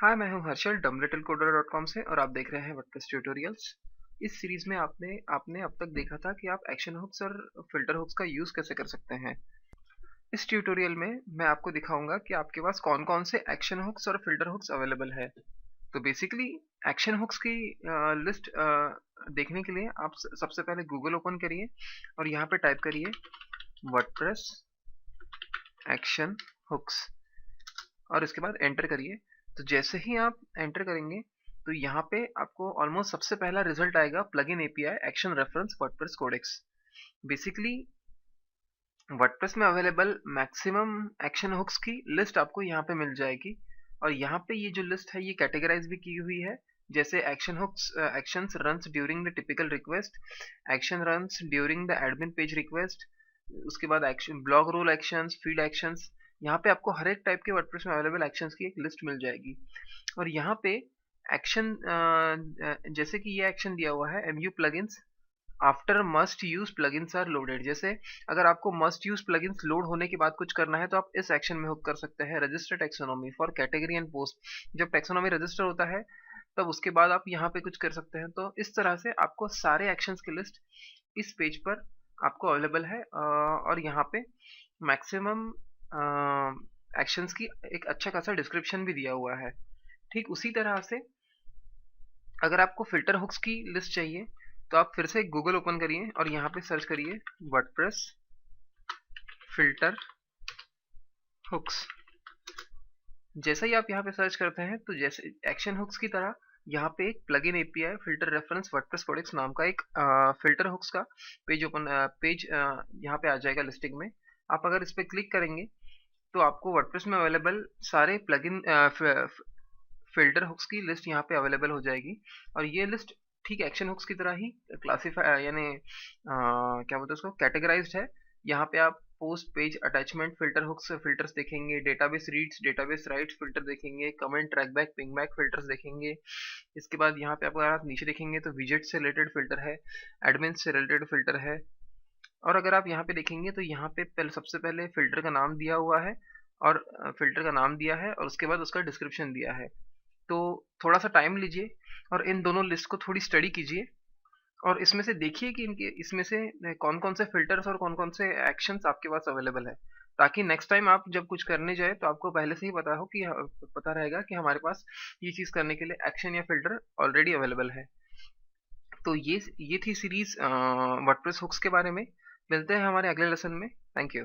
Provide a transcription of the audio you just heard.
हाय, मैं हूं हर्षल dumblettlecoder.com से और आप देख रहे हैं वर्डप्रेस ट्यूटोरियल्स। इस सीरीज में आपने आपने अब तक देखा था कि आप एक्शन हुक्स और फिल्टर हुक्स का यूज कैसे कर सकते हैं। इस ट्यूटोरियल में मैं आपको दिखाऊंगा कि आपके पास कौन-कौन से एक्शन हुक्स और फिल्टर हुक्स अवेलेबल है। तो बेसिकली एक्शन हुक्स की लिस्ट देखने के लिए आप सबसे पहले गूगल ओपन करिए और यहाँ पे टाइप करिए वर्डप्रेस एक्शन हुक्स और इसके बाद एंटर करिए। तो जैसे ही आप एंटर करेंगे तो यहाँ पे आपको ऑलमोस्ट सबसे पहला रिजल्ट आएगा plugin API action reference WordPress Codex. Basically WordPress में अवेलेबल मैक्सिमम एक्शन हुक्स की लिस्ट आपको यहाँ पे मिल जाएगी और यहाँ पे ये जो लिस्ट है ये कैटेगराइज भी की हुई है। जैसे action hooks actions runs during the typical request, action runs during the admin page request, उसके बाद action blog roll actions, feed actions. यहाँ पे आपको हर एक टाइप के वर्डप्रेस में अवेलेबल एक्शंस की एक लिस्ट मिल जाएगी और यहाँ पे एक्शन जैसे कि ये एक्शन दिया हुआ है mu plugins after must use plugins are loaded. जैसे अगर आपको मस्ट यूज प्लगइन्स लोड होने के बाद कुछ करना है तो आप इस एक्शन में हुक कर सकते हैं register taxonomy for category and post. जब टेक्सोनॉमी रजिस्टर होता है तब उसके बाद आप यहाँ पे कुछ कर सकते हैं। तो इस तरह से आपको सारे एक्शंस की लिस्ट इस पेज पर आपको अवेलेबल है और यहाँ पे मैक्सिमम एक्शंस की एक अच्छा खासा डिस्क्रिप्शन भी दिया हुआ है। ठीक उसी तरह से अगर आपको फिल्टर हुक्स की लिस्ट चाहिए तो आप फिर से गूगल ओपन करिए और यहाँ पे सर्च करिए वर्डप्रेस फिल्टर हुक्स। जैसे ही आप यहाँ पे सर्च करते हैं तो जैसे एक्शन हुक्स की तरह यहाँ पे एक plugin API filter reference WordPress Codex नाम का एक फिल्टर हुक्स का पेज यहाँ पे आ जाएगा लिस्टिंग में। आप अगर इस पे क्लिक करेंगे तो आपको वर्डप्रेस में अवेलेबल सारे प्लगइन फिल्टर हुक्स की लिस्ट यहाँ पे अवेलेबल हो जाएगी और ये लिस्ट ठीक एक्शन हुक्स की तरह ही क्लासिफाई यानी क्या बोलते हैं उसको कैटेगराइज्ड है। यहाँ पे आप post page attachment filter hooks filters देखेंगे, database reads database writes filter देखेंगे, कमेंट ट्रैकबैक पिंगबैक फिल्टर्स देखेंगे। इसके बाद यहाँ पे अगर आप नीचे देखेंगे तो विजेट से रिलेटेड फिल्टर है, एडमिन से रिलेटेड फिल्टर है और अगर आप यहाँ पे देखेंगे तो यहाँ पे सबसे पहले फिल्टर का नाम दिया हुआ है और फिल्टर का नाम दिया है और उसके बाद उसका डिस्क्रिप्शन दिया है। तो थोड़ा सा टाइम लीजिए और इन दोनों लिस्ट को थोड़ी स्टडी कीजिए और इसमें से देखिए कि इनके इसमें से कौन कौन से फिल्टर्स और कौन कौन से एक्शंस आपके पास अवेलेबल है, ताकि नेक्स्ट टाइम आप जब कुछ करने जाए तो आपको पहले से ही पता हो कि पता रहेगा कि हमारे पास ये चीज़ करने के लिए एक्शन या फिल्टर ऑलरेडी अवेलेबल है। तो ये थी सीरीज वर्डप्रेस हुक्स के बारे में। मिलते हैं हमारे अगले लेसन में। Thank you.